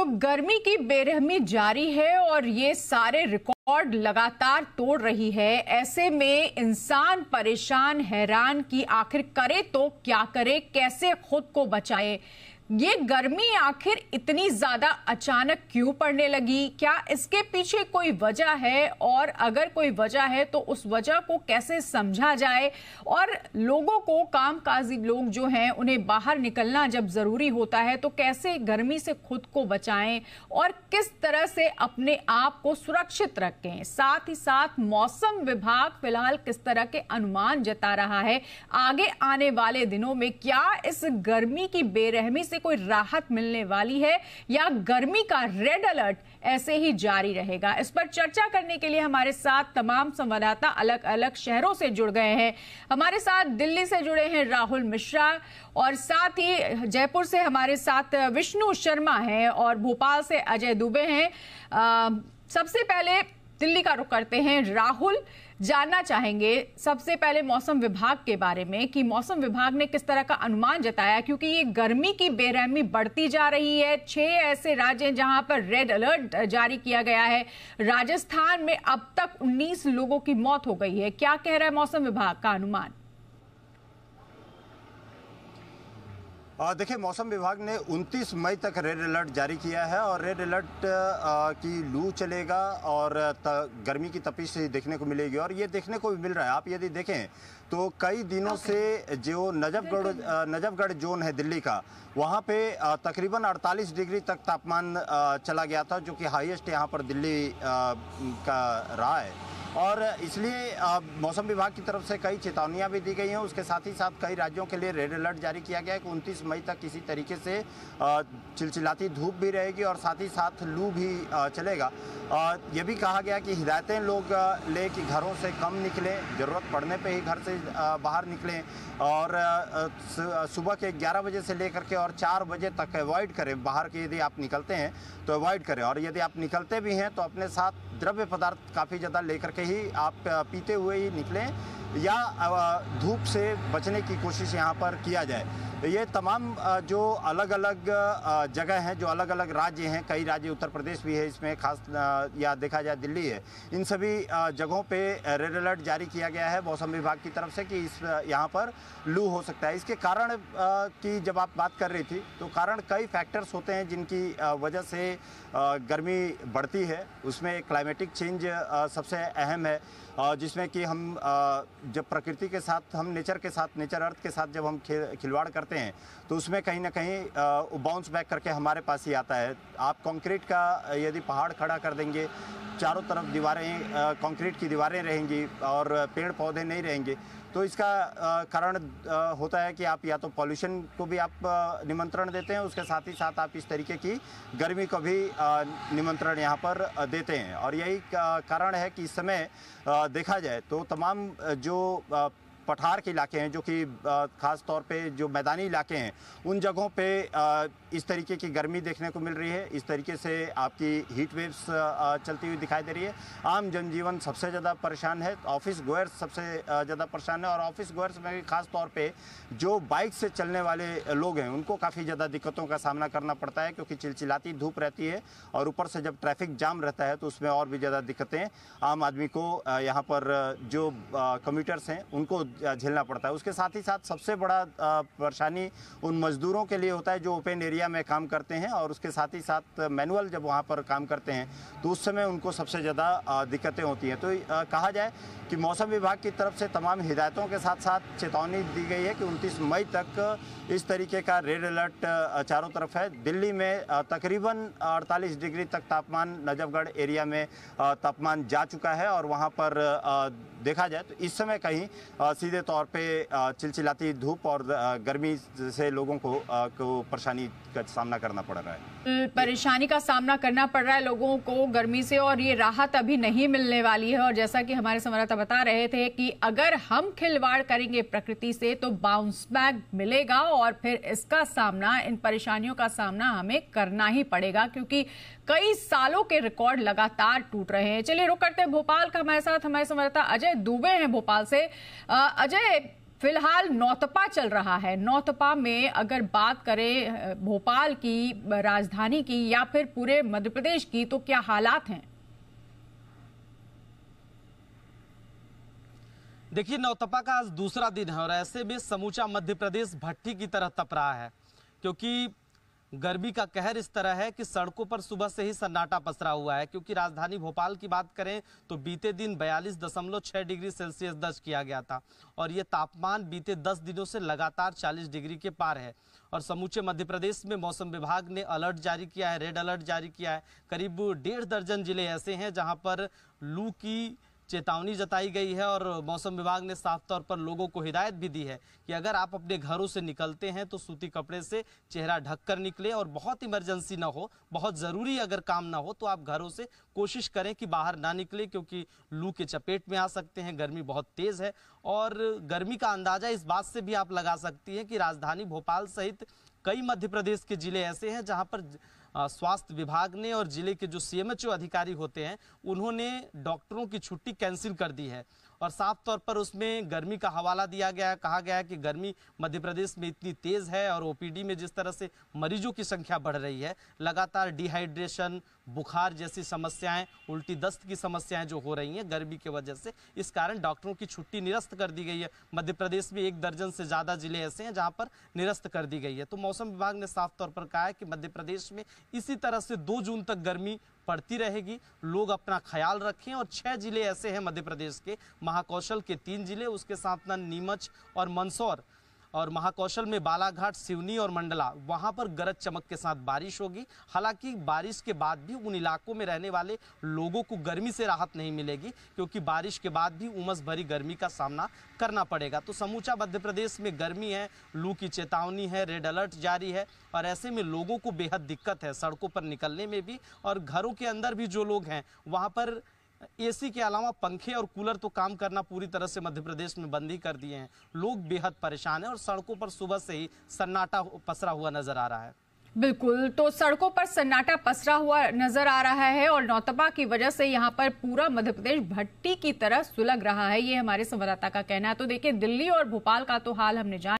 गर्मी की बेरहमी जारी है और ये सारे रिकॉर्ड लगातार तोड़ रही है। ऐसे में इंसान परेशान, हैरान कि आखिर करे तो क्या करे, कैसे खुद को बचाए। ये गर्मी आखिर इतनी ज्यादा अचानक क्यों पड़ने लगी? क्या इसके पीछे कोई वजह है? और अगर कोई वजह है तो उस वजह को कैसे समझा जाए? और लोगों को, कामकाजी लोग जो हैं, उन्हें बाहर निकलना जब जरूरी होता है तो कैसे गर्मी से खुद को बचाएं और किस तरह से अपने आप को सुरक्षित रखें? साथ ही साथ मौसम विभाग फिलहाल किस तरह के अनुमान जता रहा है? आगे आने वाले दिनों में क्या इस गर्मी की बेरहमी से कोई राहत मिलने वाली है या गर्मी का रेड अलर्ट ऐसे ही जारी रहेगा? इस पर चर्चा करने के लिए हमारे साथ तमाम संवाददाता अलग अलग शहरों से जुड़ गए हैं। हमारे साथ दिल्ली से जुड़े हैं राहुल मिश्रा, और साथ ही जयपुर से हमारे साथ विष्णु शर्मा हैं, और भोपाल से अजय दुबे हैं। सबसे पहले दिल्ली का रुख करते हैं। राहुल, जानना चाहेंगे सबसे पहले मौसम विभाग के बारे में कि मौसम विभाग ने किस तरह का अनुमान जताया, क्योंकि ये गर्मी की बेरहमी बढ़ती जा रही है। 6 ऐसे राज्य हैं जहां पर रेड अलर्ट जारी किया गया है। राजस्थान में अब तक 19 लोगों की मौत हो गई है। क्या कह रहा है मौसम विभाग का अनुमान? देखिए, मौसम विभाग ने 29 मई तक रेड अलर्ट जारी किया है और रेड अलर्ट की लू चलेगा और गर्मी की तपिश देखने को मिलेगी। और ये देखने को भी मिल रहा है, आप यदि देखें तो कई दिनों से जो नजफगढ़ जोन है दिल्ली का, वहाँ पे तकरीबन 48 डिग्री तक तापमान चला गया था, जो कि हाईएस्ट यहाँ पर दिल्ली का रहा है। और इसलिए मौसम विभाग की तरफ से कई चेतावनियां भी दी गई हैं। उसके साथ ही साथ कई राज्यों के लिए रेड अलर्ट जारी किया गया है कि 29 मई तक किसी तरीके से चिलचिलाती धूप भी रहेगी और साथ ही साथ लू भी चलेगा। ये भी कहा गया कि हिदायतें लोग ले कि घरों से कम निकलें, ज़रूरत पड़ने पे ही घर से बाहर निकलें, और सुबह के 11 बजे से लेकर के और 4 बजे तक अवॉइड करें। बाहर के यदि आप निकलते हैं तो अवॉइड करें, और यदि आप निकलते भी हैं तो अपने साथ द्रव्य पदार्थ काफ़ी ज़्यादा लेकर के ही आप पीते हुए ही निकलें, या धूप से बचने की कोशिश यहाँ पर किया जाए। ये तमाम जो अलग अलग जगह हैं, जो अलग अलग राज्य हैं, कई राज्य, उत्तर प्रदेश भी है इसमें खास, या देखा जाए दिल्ली है, इन सभी जगहों पे रेड अलर्ट जारी किया गया है मौसम विभाग की तरफ से कि इस यहाँ पर लू हो सकता है। इसके कारण की जब आप बात कर रही थी तो कारण कई फैक्टर्स होते हैं जिनकी वजह से गर्मी बढ़ती है। उसमें क्लाइमेटिक चेंज सबसे अहम है, जिसमें कि हम जब प्रकृति के साथ, हम नेचर के साथ, नेचर अर्थ के साथ जब हम खिलवाड़ करते हैं तो उसमें कहीं ना कहीं बाउंस बैक करके हमारे पास ही आता है। आप कंक्रीट का यदि पहाड़ खड़ा कर देंगे, चारों तरफ दीवारें, कंक्रीट की दीवारें रहेंगी और पेड़ पौधे नहीं रहेंगे, तो इसका कारण होता है कि आप या तो पॉल्यूशन को भी आप निमंत्रण देते हैं, उसके साथ ही साथ आप इस तरीके की गर्मी को भी निमंत्रण यहाँ पर देते हैं। और यही कारण है कि इस समय देखा जाए तो तमाम जो पठार के इलाके हैं, जो कि ख़ास तौर पे जो मैदानी इलाके हैं, उन जगहों पे इस तरीके की गर्मी देखने को मिल रही है। इस तरीके से आपकी हीट वेव्स चलती हुई दिखाई दे रही है। आम जनजीवन सबसे ज़्यादा परेशान है, ऑफिस गोयर्स सबसे ज़्यादा परेशान है, और ऑफिस गोयर्स में भी ख़ास तौर पे जो बाइक से चलने वाले लोग हैं उनको काफ़ी ज़्यादा दिक्कतों का सामना करना पड़ता है, क्योंकि चिलचिलाती धूप रहती है और ऊपर से जब ट्रैफिक जाम रहता है तो उसमें और भी ज़्यादा दिक्कतें आम आदमी को, यहाँ पर जो कम्यूटर्स हैं, उनको झेलना पड़ता है। उसके साथ ही साथ सबसे बड़ा परेशानी उन मजदूरों के लिए होता है जो ओपन एरिया में काम करते हैं, और उसके साथ ही साथ मैनुअल जब वहाँ पर काम करते हैं तो उस समय उनको सबसे ज़्यादा दिक्कतें होती हैं। तो कहा जाए कि मौसम विभाग की तरफ से तमाम हिदायतों के साथ साथ चेतावनी दी गई है कि 29 मई तक इस तरीके का रेड अलर्ट चारों तरफ है। दिल्ली में तकरीबन 48 डिग्री तक तापमान नजफगढ़ एरिया में तापमान जा चुका है, और वहाँ पर देखा जाए तो इस समय कहीं सीधे तौर पे चिलचिलाती धूप और गर्मी से लोगों को परेशानी का सामना करना पड़ रहा है। परेशानी का सामना करना पड़ रहा है लोगों को गर्मी से, और ये राहत अभी नहीं मिलने वाली है। और जैसा कि हमारे संवाददाता बता रहे थे कि अगर हम खिलवाड़ करेंगे प्रकृति से तो बाउंस बैक मिलेगा, और फिर इसका सामना, इन परेशानियों का सामना हमें करना ही पड़ेगा, क्योंकि कई सालों के रिकॉर्ड लगातार टूट रहे हैं। चलिए रुक करते हैं भोपाल का, हमारे साथ हमारे संवाददाता अजय दुबे हैं भोपाल से। अजय, फिलहाल नौतपा चल रहा है। नौतपा में अगर बात करें भोपाल की, राजधानी की, या फिर पूरे मध्य प्रदेश की, तो क्या हालात हैं? देखिए, नौतपा का आज दूसरा दिन है और ऐसे में समूचा मध्य प्रदेश भट्टी की तरह तप रहा है, क्योंकि गर्मी का कहर इस तरह है कि सड़कों पर सुबह से ही सन्नाटा पसरा हुआ है। क्योंकि राजधानी भोपाल की बात करें तो बीते दिन 42.6 डिग्री सेल्सियस दर्ज किया गया था और ये तापमान बीते 10 दिनों से लगातार 40 डिग्री के पार है। और समूचे मध्य प्रदेश में मौसम विभाग ने अलर्ट जारी किया है, रेड अलर्ट जारी किया है। करीब 1.5 दर्जन जिले ऐसे हैं जहां पर लू की चेतावनी जताई गई है और मौसम विभाग ने साफ तौर पर लोगों को हिदायत भी दी है कि अगर आप अपने घरों से निकलते हैं तो सूती कपड़े से चेहरा ढककर निकले और बहुत इमरजेंसी ना हो, बहुत ज़रूरी अगर काम ना हो तो आप घरों से कोशिश करें कि बाहर ना निकले, क्योंकि लू के चपेट में आ सकते हैं। गर्मी बहुत तेज़ है और गर्मी का अंदाज़ा इस बात से भी आप लगा सकती हैं कि राजधानी भोपाल सहित कई मध्य प्रदेश के जिले ऐसे हैं जहाँ पर स्वास्थ्य विभाग ने और जिले के जो सीएमएचओ अधिकारी होते हैं उन्होंने डॉक्टरों की छुट्टी कैंसिल कर दी है और साफ तौर पर उसमें गर्मी का हवाला दिया गया है। कहा गया है कि गर्मी मध्य प्रदेश में इतनी तेज़ है और ओपीडी में जिस तरह से मरीजों की संख्या बढ़ रही है, लगातार डिहाइड्रेशन, बुखार जैसी समस्याएं, उल्टी दस्त की समस्याएं जो हो रही हैं गर्मी की वजह से, इस कारण डॉक्टरों की छुट्टी निरस्त कर दी गई है। मध्य प्रदेश में 1 दर्जन से ज़्यादा जिले ऐसे हैं जहाँ पर निरस्त कर दी गई है। तो मौसम विभाग ने साफ तौर पर कहा है कि मध्य प्रदेश में इसी तरह से 2 जून तक गर्मी पड़ती रहेगी। लोग अपना ख्याल रखें। और 6 जिले ऐसे हैं मध्य प्रदेश के, महाकौशल के 3 जिले, उसके साथ ना नीमच और मंदसौर, और महाकौशल में बालाघाट, सिवनी और मंडला, वहां पर गरज चमक के साथ बारिश होगी। हालांकि बारिश के बाद भी उन इलाकों में रहने वाले लोगों को गर्मी से राहत नहीं मिलेगी, क्योंकि बारिश के बाद भी उमस भरी गर्मी का सामना करना पड़ेगा। तो समूचा मध्य प्रदेश में गर्मी है, लू की चेतावनी है, रेड अलर्ट जारी है और ऐसे में लोगों को बेहद दिक्कत है सड़कों पर निकलने में भी। और घरों के अंदर भी जो लोग हैं वहाँ पर एसी के अलावा पंखे और कूलर तो काम करना पूरी तरह से मध्य प्रदेश में बंद ही कर दिए हैं। लोग बेहद परेशान हैं और सड़कों पर सुबह से ही सन्नाटा पसरा हुआ नजर आ रहा है। बिल्कुल, तो सड़कों पर सन्नाटा पसरा हुआ नजर आ रहा है और नौतपा की वजह से यहाँ पर पूरा मध्य प्रदेश भट्टी की तरह सुलग रहा है, ये हमारे संवाददाता का कहना है। तो देखिए, दिल्ली और भोपाल का तो हाल हमने जाना।